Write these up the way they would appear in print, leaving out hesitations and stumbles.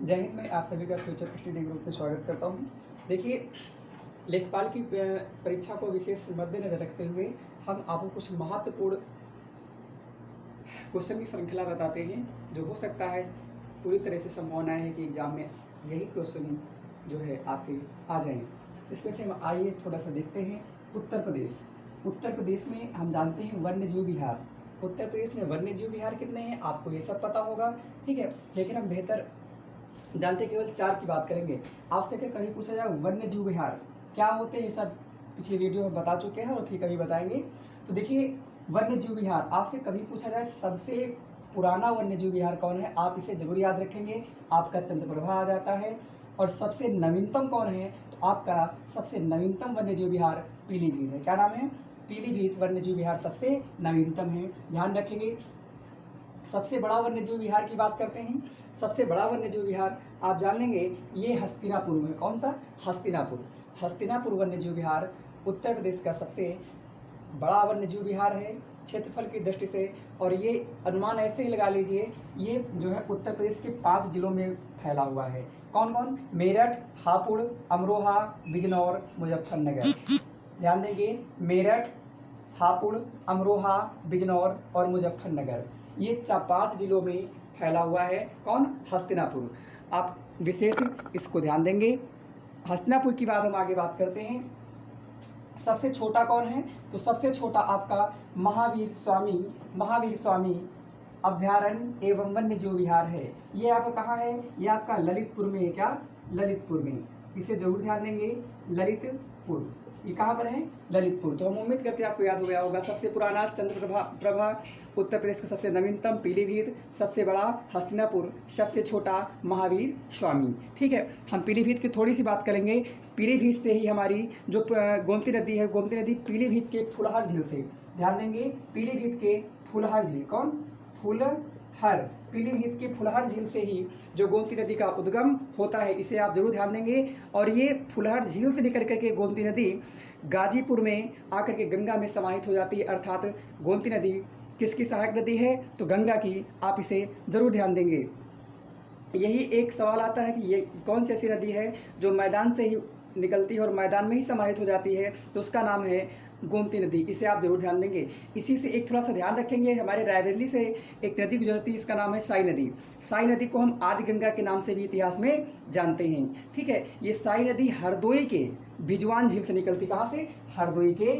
जय हिंद। मैं आप सभी का फ्यूचर स्टडी ग्रुप में स्वागत करता हूं। देखिए, लेखपाल की परीक्षा को विशेष मद्देनजर रखते हुए हम आपको कुछ महत्वपूर्ण क्वेश्चन की श्रृंखला बताते हैं जो हो सकता है पूरी तरह से संभावना है कि एग्जाम में यही क्वेश्चन जो है आपके आ जाएं। इसमें से हम आइए थोड़ा सा देखते हैं। उत्तर प्रदेश में हम जानते हैं वन्यजीव विहार। उत्तर प्रदेश में वन्यजीव विहार कितने हैं आपको ये सब पता होगा, ठीक है। लेकिन हम बेहतर जानते केवल 4 की बात करेंगे। आपसे कभी पूछा जाए वन्यजीव विहार क्या होते हैं, ये सब पिछले वीडियो में बता चुके हैं और फिर कभी बताएंगे। तो देखिए, वन्यजीव विहार आपसे कभी पूछा जाए सबसे पुराना वन्यजीव विहार कौन है, आप इसे जरूर याद रखेंगे। आपका चंद्रप्रभा आ जाता है। और सबसे नवीनतम कौन है, तो आपका सबसे नवीनतम वन्यजीव विहार पीलीभीत है। क्या नाम है? पीलीभीत वन्यजीव विहार सबसे नवीनतम है, ध्यान रखेंगे। सबसे बड़ा वन्यजीव विहार की बात करते हैं। सबसे बड़ा वन्यजीव विहार आप जान लेंगे, ये हस्तिनापुर में। कौन सा? हस्तिनापुर वन्यजीव विहार उत्तर प्रदेश का सबसे बड़ा वन्यजीव विहार है क्षेत्रफल की दृष्टि से। और ये अनुमान ऐसे ही लगा लीजिए, ये जो है उत्तर प्रदेश के 5 जिलों में फैला हुआ है। कौन कौन? मेरठ, हापुड़, अमरोहा, बिजनौर, मुजफ्फरनगर। ध्यान देंगे, मेरठ, हापुड़, अमरोहा, बिजनौर और मुजफ्फरनगर, ये 5 जिलों में फैला हुआ है। कौन? हस्तिनापुर। आप विशेष इसको ध्यान देंगे। हस्तिनापुर की बात हम आगे बात करते हैं। सबसे छोटा कौन है? तो सबसे छोटा आपका महावीर स्वामी अभ्यारण्य एवं वन्यजीव विहार है। ये आपका कहाँ है? ये आपका ललितपुर में है। क्या? ललितपुर में। इसे जरूर ध्यान देंगे, ललितपुर। ये कहाँ पर है? ललितपुर। तो हम उम्मीद करते हैं आपको याद हो गया होगा। सबसे पुराना चंद्रप्रभा, उत्तर प्रदेश का सबसे नवीनतम पीलीभीत, सबसे बड़ा हस्तिनापुर, सबसे छोटा महावीर स्वामी। ठीक है, हम पीलीभीत की थोड़ी सी बात करेंगे। पीलीभीत से ही हमारी जो गोमती नदी है, गोमती नदी पीलीभीत के फुलहर झील से, ध्यान देंगे, पीलीभीत के फुलहर झील। कौन? फुलहर। पीलीभीत के फुलहर झील से ही जो गोमती नदी का उद्गम होता है, इसे आप जरूर ध्यान देंगे। और ये फुलहर झील से निकल करके गोमती नदी गाजीपुर में आकर के गंगा में समाहित हो जाती है। अर्थात गोमती नदी किसकी सहायक नदी है? तो गंगा की। आप इसे जरूर ध्यान देंगे। यही एक सवाल आता है कि ये कौन सी ऐसी नदी है जो मैदान से ही निकलती है और मैदान में ही समाहित हो जाती है, तो उसका नाम है गोमती नदी। इसे आप जरूर ध्यान देंगे। इसी से एक थोड़ा सा ध्यान रखेंगे, हमारे रायबरेली से एक नदी गुजरती है, इसका नाम है साई नदी। साई नदी को हम आदि गंगा के नाम से भी इतिहास में जानते हैं। ठीक है, ये साई नदी हरदोई के भिजवान झील से निकलती। कहाँ से? हरदोई के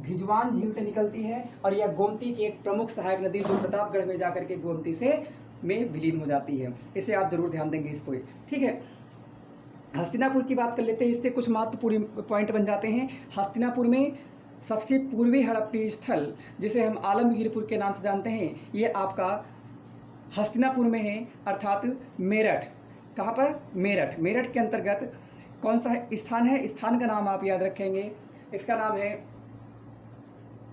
भिजवान झील से निकलती है। और यह गोमती की एक प्रमुख सहायक नदी जो प्रतापगढ़ में जाकर के गोमती से में विलीन हो जाती है। इसे आप जरूर ध्यान देंगे इसको। ठीक है, हस्तिनापुर की बात कर लेते हैं। इससे कुछ महत्वपूर्ण पॉइंट बन जाते हैं। हस्तिनापुर में सबसे पूर्वी हड़प्पी स्थल, जिसे हम आलमगीरपुर के नाम से जानते हैं, ये आपका हस्तिनापुर में है, अर्थात मेरठ। कहाँ पर? मेरठ के अंतर्गत कौन सा स्थान है? स्थान का नाम आप याद रखेंगे, इसका नाम है,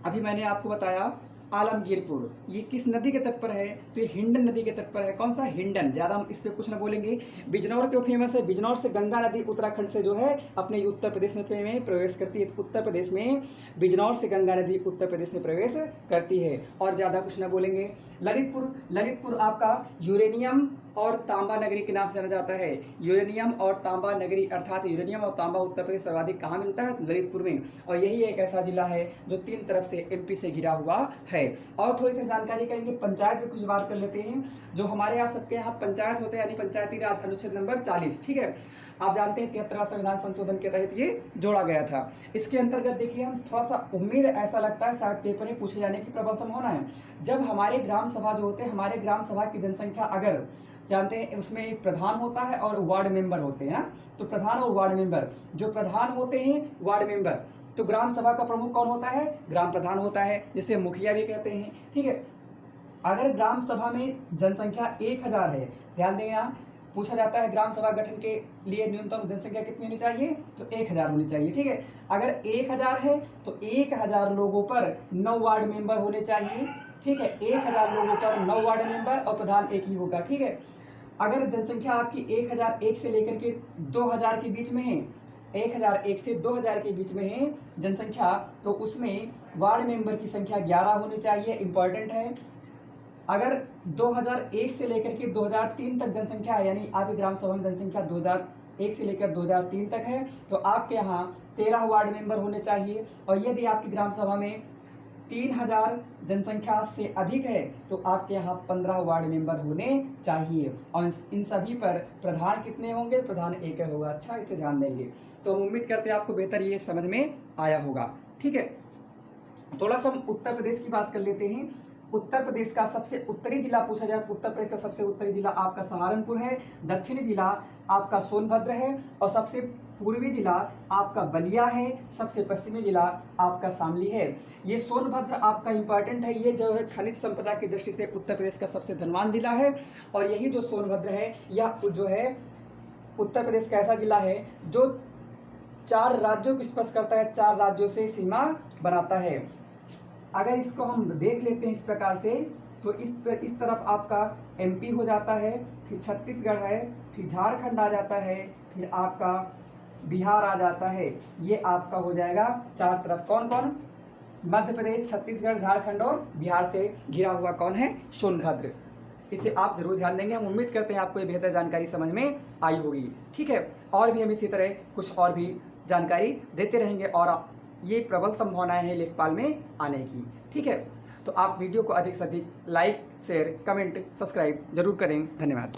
अभी मैंने आपको बताया, आलमगीरपुर। ये किस नदी के तट पर है? तो ये हिंडन नदी के तट पर है। कौन सा? हिंडन। ज़्यादा हम इस पर कुछ ना बोलेंगे। बिजनौर क्यों फेमस है? बिजनौर से गंगा नदी उत्तराखंड से जो है अपने उत्तर प्रदेश में प्रवेश करती है। उत्तर प्रदेश में बिजनौर से गंगा नदी उत्तर प्रदेश में प्रवेश करती है। और ज़्यादा कुछ ना बोलेंगे। ललितपुर आपका यूरेनियम और तांबा नगरी के नाम से जाना जाता है। यूरेनियम और तांबा नगरी, अर्थात यूरेनियम और तांबा उत्तर प्रदेश सर्वाधिक कहाँ मिलता है? ललितपुर में। और यही एक ऐसा जिला है जो 3 तरफ से एमपी से घिरा हुआ है। और थोड़ी सी जानकारी करेंगे, पंचायत में कुछ बात कर लेते हैं। जो हमारे यहाँ सबके यहाँ पंचायत होते हैं, यानी पंचायती राज अनुच्छेद नंबर 40। ठीक है, आप जानते हैं 73वां संविधान संशोधन के तहत ये जोड़ा गया था। इसके अंतर्गत देखिए, हम थोड़ा सा उम्मीद ऐसा लगता है शायद पेपर में पूछे जाने की प्रबल संभावना है। जब हमारे ग्राम सभा जो होते हैं, हमारे ग्राम सभा की जनसंख्या अगर जानते हैं, उसमें एक प्रधान होता है और वार्ड मेंबर होते हैं ना। तो प्रधान और वार्ड मेंबर, जो प्रधान होते हैं वार्ड मेंबर, तो ग्राम सभा का प्रमुख कौन होता है? ग्राम प्रधान होता है, जिसे मुखिया भी कहते हैं। ठीक है, अगर ग्राम सभा में जनसंख्या 1000 है, ध्यान देना, पूछा जाता है ग्राम सभा गठन के लिए न्यूनतम जनसंख्या कितनी होनी चाहिए? तो 1000 होनी चाहिए। ठीक है, अगर 1000 है तो 1000 लोगों पर 9 वार्ड मेंबर होने चाहिए। ठीक है, 1000 लोगों पर 9 वार्ड मेंबर और प्रधान एक ही होगा। ठीक है, अगर जनसंख्या आपकी 1001 से लेकर के 2000 के बीच में है, 1001 से 2000 के बीच में है जनसंख्या, तो उसमें वार्ड मेंबर की संख्या 11 होनी चाहिए। इंपॉर्टेंट है। अगर 2001 से लेकर के 2003 तक जनसंख्या है, यानी आपकी ग्राम सभा में जनसंख्या 2001 से लेकर 2003 तक है, तो आपके यहाँ 13 वार्ड मेंबर होने चाहिए। और यदि आपकी ग्राम सभा में 3000 जनसंख्या से अधिक है तो आपके यहाँ 15 वार्ड मेंबर होने चाहिए। और इन सभी पर प्रधान कितने होंगे? प्रधान एक होगा। अच्छा, इसे ध्यान देंगे। तो हम उम्मीद करते हैं आपको बेहतर ये समझ में आया होगा। ठीक है, थोड़ा सा हम उत्तर प्रदेश की बात कर लेते हैं। उत्तर प्रदेश का सबसे उत्तरी जिला पूछा जाए, उत्तर प्रदेश का सबसे उत्तरी जिला आपका सहारनपुर है, दक्षिणी जिला आपका सोनभद्र है, और सबसे पूर्वी जिला आपका बलिया है, सबसे पश्चिमी जिला आपका शामली है। ये सोनभद्र आपका इंपॉर्टेंट है, ये जो है खनिज संपदा की दृष्टि से उत्तर प्रदेश का सबसे धनवान जिला है। और यही जो सोनभद्र है, यह जो है उत्तर प्रदेश का ऐसा जिला है जो 4 राज्यों को स्पर्श करता है, 4 राज्यों से सीमा बनाता है। अगर इसको हम देख लेते हैं इस प्रकार से, तो इस तरफ आपका एमपी हो जाता है, फिर छत्तीसगढ़ है, फिर झारखंड आ जाता है, फिर आपका बिहार आ जाता है। ये आपका हो जाएगा 4 तरफ। कौन कौन? मध्य प्रदेश, छत्तीसगढ़, झारखंड और बिहार से घिरा हुआ कौन है? सोनभद्र। इसे आप जरूर ध्यान देंगे। हम उम्मीद करते हैं आपको ये बेहतर जानकारी समझ में आई होगी। ठीक है, और भी हम इसी तरह कुछ और भी जानकारी देते रहेंगे, और ये प्रबल संभावनाएं हैं लेखपाल में आने की। ठीक है, तो आप वीडियो को अधिक से अधिक लाइक, शेयर, कमेंट, सब्सक्राइब जरूर करें। धन्यवाद।